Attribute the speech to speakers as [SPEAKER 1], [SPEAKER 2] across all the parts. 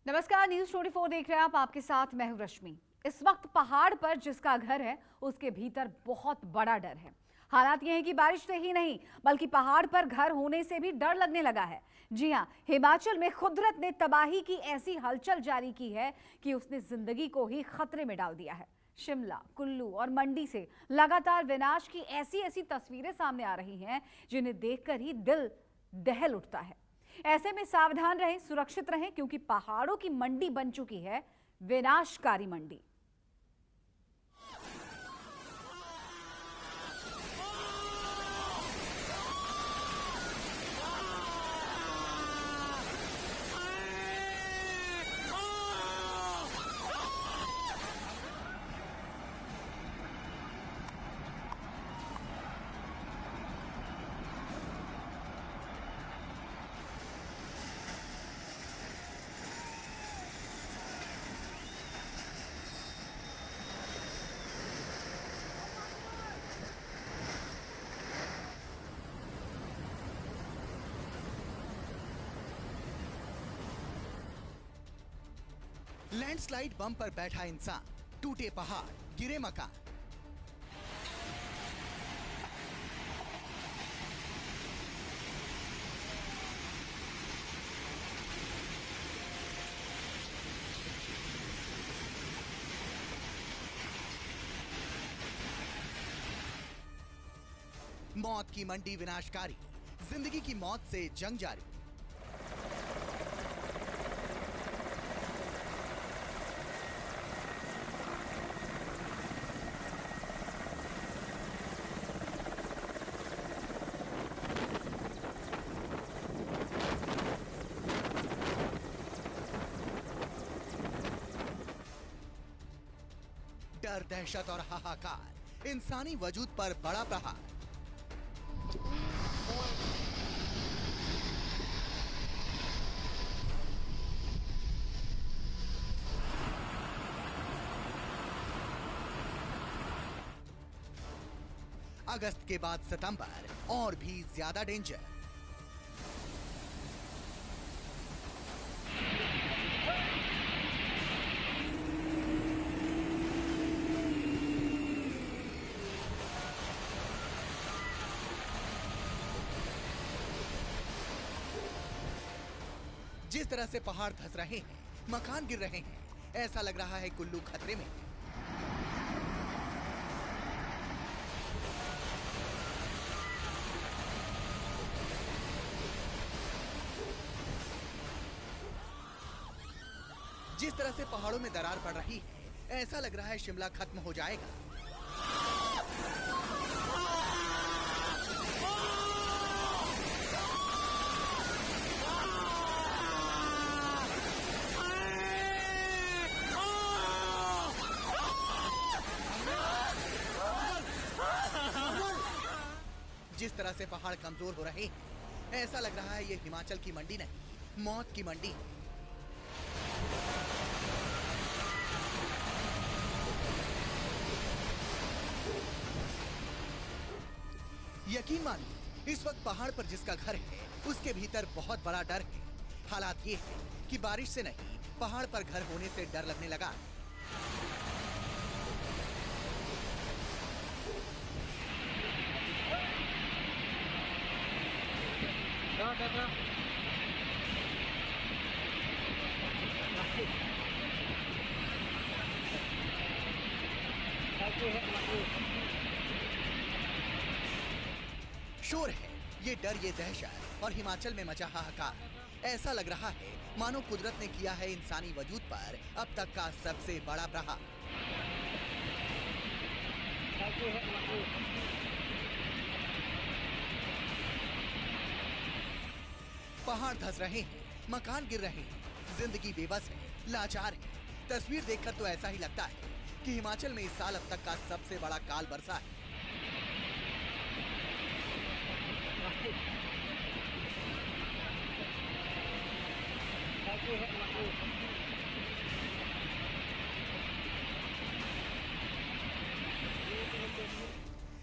[SPEAKER 1] नमस्कार, न्यूज 24 देख रहे हैं आप। आपके साथ मैं हूं रश्मि। इस वक्त पहाड़ पर जिसका घर है उसके भीतर बहुत बड़ा डर है। हालात ये है कि बारिश से ही नहीं बल्कि पहाड़ पर घर होने से भी डर लगने लगा है। जी हां, हिमाचल में कुदरत ने तबाही की ऐसी हलचल जारी की है कि उसने जिंदगी को ही खतरे में डाल दिया है। शिमला, कुल्लू और मंडी से लगातार विनाश की ऐसी ऐसी तस्वीरें सामने आ रही हैं जिन्हें देखकर ही दिल दहल उठता है। ऐसे में सावधान रहें, सुरक्षित रहें, क्योंकि पहाड़ों की मंडी बन चुकी है विनाशकारी मंडी।
[SPEAKER 2] लैंडस्लाइड बम पर बैठा इंसान, टूटे पहाड़, गिरे मकान। मौत की मंडी विनाशकारी, जिंदगी की मौत से जंग जारी। डर, दहशत और हाहाकार, इंसानी वजूद पर बड़ा प्रहार। अगस्त के बाद सितंबर और भी ज्यादा डेंजर। जिस तरह से पहाड़ धंस रहे हैं, मकान गिर रहे हैं, ऐसा लग रहा है कुल्लू खतरे में है। जिस तरह से पहाड़ों में दरार पड़ रही है, ऐसा लग रहा है शिमला खत्म हो जाएगा। जिस तरह से पहाड़ कमजोर हो रहे हैं, ऐसा लग रहा है ये हिमाचल की मंडी नहीं, मौत की मंडी है। यकीन मानिए, इस वक्त पहाड़ पर जिसका घर है उसके भीतर बहुत बड़ा डर है। हालात ये है कि बारिश से नहीं, पहाड़ पर घर होने से डर लगने लगा। शोर है, ये डर, ये दहशत और हिमाचल में मचा हाहाकार। ऐसा लग रहा है मानो कुदरत ने किया है इंसानी वजूद पर अब तक का सबसे बड़ा प्रहार। पहाड़ धंस रहे हैं, मकान गिर रहे हैं, जिंदगी बेबस है, लाचार है। तस्वीर देखकर तो ऐसा ही लगता है कि हिमाचल में इस साल अब तक का सबसे बड़ा काल बरसा है।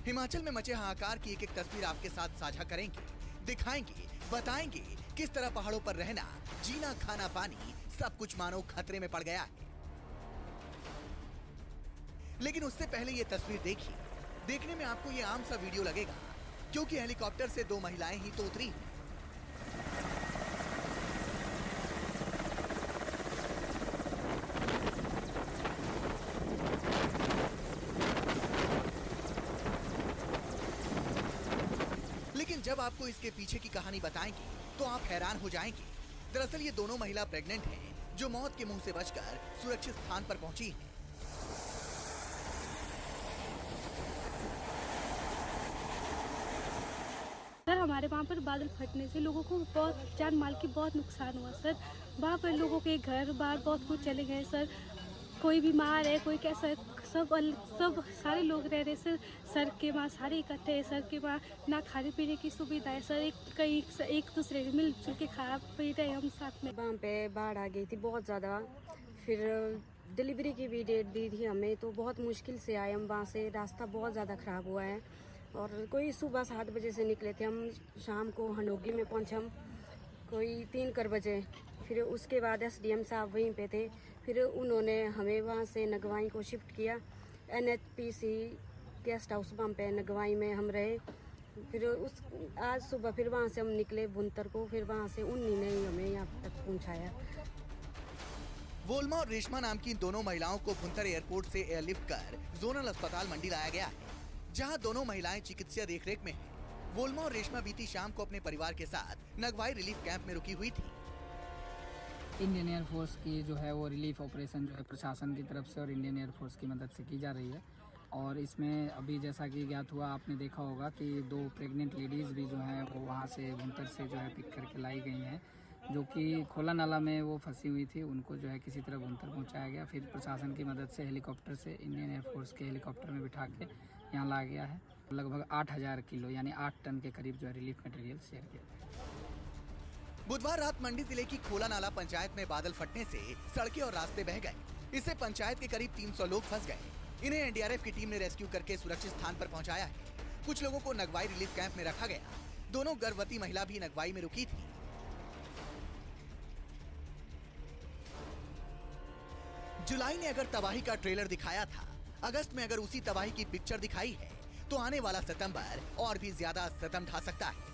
[SPEAKER 2] हिमाचल में मचे हाहाकार की एक एक तस्वीर आपके साथ साझा करेंगे, दिखाएंगे, बताएंगे किस तरह पहाड़ों पर रहना, जीना, खाना, पानी सब कुछ मानो खतरे में पड़ गया है। लेकिन उससे पहले ये तस्वीर देखिए। देखने में आपको ये आम सा वीडियो लगेगा, क्योंकि हेलीकॉप्टर से 2 महिलाएं ही तो उतरी। लेकिन जब आपको इसके पीछे की कहानी बताएंगे तो आप हैरान हो जाएंगे। दरअसल ये दोनों महिला प्रेग्नेंट हैं, जो मौत के मुंह से बचकर सुरक्षित स्थान पर पहुंची हैं।
[SPEAKER 3] सर हमारे वहाँ पर बादल फटने से लोगों को बहुत जान माल की बहुत नुकसान हुआ सर। वहाँ पर लोगों के घर बार बहुत कुछ चले गए सर। कोई बीमार है, कोई कैसा है, सब सारे लोग रह रहे सर। सर के वहाँ सारे इकट्ठे हैं। सर के वहाँ ना खाने पीने की सुविधा है सर। एक दूसरे के मिलजुल के खा पी रहे हम साथ में।
[SPEAKER 4] वहाँ पे बाढ़ आ गई थी बहुत ज़्यादा। फिर डिलीवरी की भी डेट दी थी हमें, तो बहुत मुश्किल से आए हम वहाँ से। रास्ता बहुत ज़्यादा ख़राब हुआ है और कोई सुबह 7 बजे से निकले थे हम, शाम को हनोगी में पहुँचे हम कोई 3 बजे। फिर उसके बाद SDM साहब वहीं पे थे। फिर उन्होंने हमें वहाँ से नगवाई को शिफ्ट किया। NHPC गेस्ट हाउस वहाँ पे नगवाई में हम रहे। फिर आज सुबह फिर वहाँ से हम निकले बुनतर को। फिर वहाँ से उन्हीं ने ही हमें यहाँ तक पहुँचाया।
[SPEAKER 2] वोल्मा और रेशमा नाम की इन दोनों महिलाओं को भुंतर एयरपोर्ट से एयरलिफ्ट कर जोनल अस्पताल मंडी लाया गया है, जहां दोनों महिलाएं चिकित्सीय देखरेख में हैं। वोल्मा और रेशमा बीती शाम को अपने परिवार के साथ नगवाई रिलीफ कैंप में रुकी हुई थी।
[SPEAKER 5] इंडियन एयरफोर्स की जो है वो रिलीफ ऑपरेशन जो है प्रशासन की तरफ से और इंडियन एयरफोर्स की मदद से की जा रही है। और इसमें अभी जैसा कि ज्ञात हुआ, आपने देखा होगा कि 2 प्रेग्नेंट लेडीज़ भी जो हैं वो वहाँ से भुंतर से जो है पिक करके लाई गई हैं, जो कि खोला नाला में वो फंसी हुई थी। उनको जो है किसी तरह भुंतर पहुँचाया गया। फिर प्रशासन की मदद से हेलीकॉप्टर से इंडियन एयरफोर्स के हेलीकॉप्टर में बिठा के यहाँ लाया गया है। लगभग 8000 किलो यानी 8 टन के करीब जो है रिलीफ मटेरियल शेयर किया गया।
[SPEAKER 2] बुधवार रात मंडी जिले की खोला नाला पंचायत में बादल फटने से सड़कें और रास्ते बह गए। इससे पंचायत के करीब 300 लोग फंस गए। इन्हें NDRF की टीम ने रेस्क्यू करके सुरक्षित स्थान पर पहुंचाया है। कुछ लोगों को नगवाई रिलीफ कैंप में रखा गया। दोनों गर्भवती महिला भी नगवाई में रुकी थी। जुलाई ने अगर तबाही का ट्रेलर दिखाया था, अगस्त में अगर उसी तबाही की पिक्चर दिखाई है, तो आने वाला सितंबर और भी ज्यादा सितम ढा सकता है।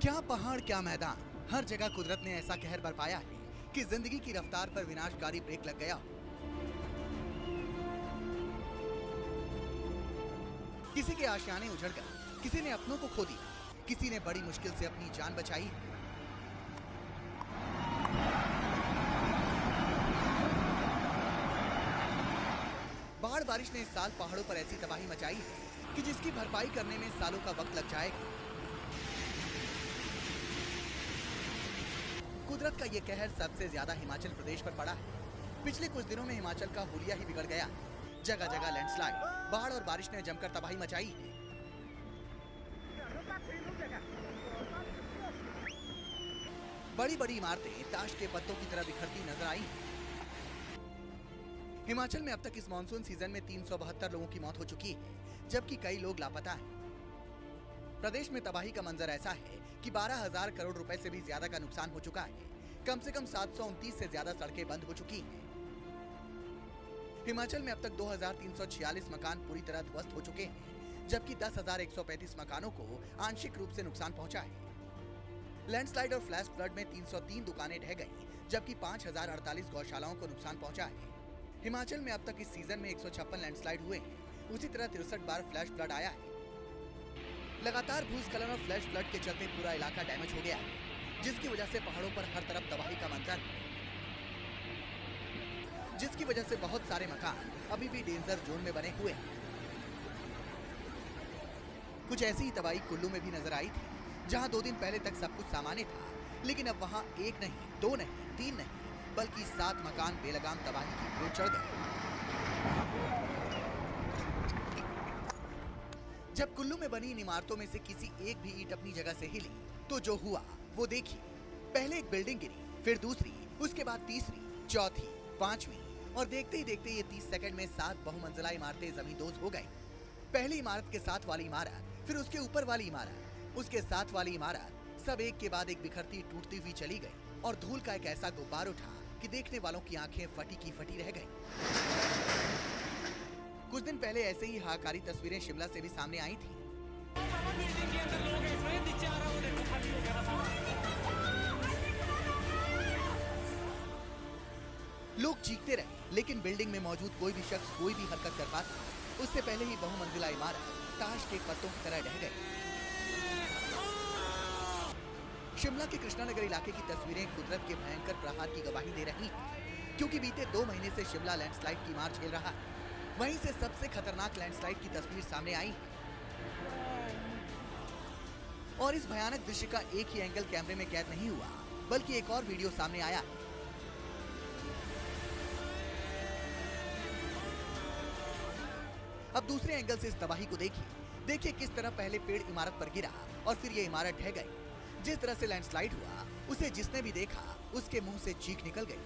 [SPEAKER 2] क्या पहाड़ क्या मैदान, हर जगह कुदरत ने ऐसा कहर बरपाया है कि जिंदगी की रफ्तार पर विनाशकारी ब्रेक लग गया। किसी के आशियाने उजड़ गए, किसी ने अपनों को खो दिया, किसी ने बड़ी मुश्किल से अपनी जान बचाई। बाढ़ बारिश ने इस साल पहाड़ों पर ऐसी तबाही मचाई है कि जिसकी भरपाई करने में सालों का वक्त लग जाएगा। कुदरत का ये कहर सबसे ज्यादा हिमाचल प्रदेश पर पड़ा है। पिछले कुछ दिनों में हिमाचल का हुलिया ही बिगड़ गया। जगह जगह लैंडस्लाइड, बाढ़ और बारिश ने जमकर तबाही मचाई है। बड़ी बड़ी इमारतें ताश के पत्तों की तरह बिखरती नजर आई। हिमाचल में अब तक इस मानसून सीजन में 372 लोगों की मौत हो चुकी है, जबकि कई लोग लापता हैं। प्रदेश में तबाही का मंजर ऐसा है कि 12,000 करोड़ रुपए से भी ज्यादा का नुकसान हो चुका है। कम से कम 729 से ज्यादा सड़कें बंद हो चुकी हैं। हिमाचल में अब तक 2,346 मकान पूरी तरह ध्वस्त हो चुके हैं, जबकि 10,135 मकानों को आंशिक रूप से नुकसान पहुंचा है। लैंडस्लाइड और फ्लैश फ्लड में 303 दुकानें ढह गई, जबकि 5,048 गौशालाओं को नुकसान पहुंचा है। हिमाचल में अब तक इस सीजन में 156 लैंडस्लाइड हुए हैं। उसी तरह 63 बार फ्लैश फ्लड आया है। लगातार भूस्खलन और फ्लैश फ्लड के चलते पूरा इलाका डैमेज हो गया है, जिसकी वजह से पहाड़ों पर हर तरफ तबाही का मंजर है, जिसकी वजह से बहुत सारे मकान अभी भी डेंजर जोन में बने हुए हैं। कुछ ऐसी ही तबाही कुल्लू में भी नजर आई थी, जहां 2 दिन पहले तक सब कुछ सामान्य था, लेकिन अब वहां 1 नहीं, 2 नहीं, 3 नहीं, बल्कि 7 मकान बेलगाम तबाही की ओर चढ़ गए। जब कुल्लू में बनी इन इमारतों में से किसी एक भी ईंट अपनी जगह से हिली तो जो हुआ वो देखिए। पहले एक बिल्डिंग गिरी, फिर दूसरी, उसके बाद तीसरी, चौथी, पांचवी और देखते ही देखते ये 30 सेकंड में 7 बहुमंजिला इमारतें जमींदोज हो गई। पहली इमारत के साथ वाली इमारत, फिर उसके ऊपर वाली इमारत, उसके साथ वाली इमारत, सब एक के बाद एक बिखरती टूटती हुई चली गई और धूल का एक ऐसा गुब्बार उठा कि देखने वालों की आंखें फटी की फटी रह गईं। कुछ दिन पहले ऐसे ही हाहाकारी तस्वीरें शिमला से भी सामने आई थी। लोग चीखते रहे, लेकिन बिल्डिंग में मौजूद कोई भी शख्स कोई भी हरकत कर पाता। उससे पहले ही बहुमंजिला इमारत ताश के पत्तों की तरह ढह गई। शिमला के कृष्णानगर इलाके की तस्वीरें कुदरत के भयंकर प्रहार की गवाही दे रही हैं, क्योंकि बीते 2 महीने से शिमला लैंडस्लाइड की मार झेल रहा है। वहीं से सबसे खतरनाक लैंडस्लाइड की तस्वीर सामने आई और इस भयानक दृश्य का एक ही एंगल कैमरे में कैद नहीं हुआ, बल्कि एक और वीडियो सामने आया। अब दूसरे एंगल से इस तबाही को देखिए किस तरह पहले पेड़ इमारत पर गिरा और फिर ये इमारत ढह गई। जिस तरह से लैंडस्लाइड हुआ, उसे जिसने भी देखा उसके मुंह से चीख निकल गई।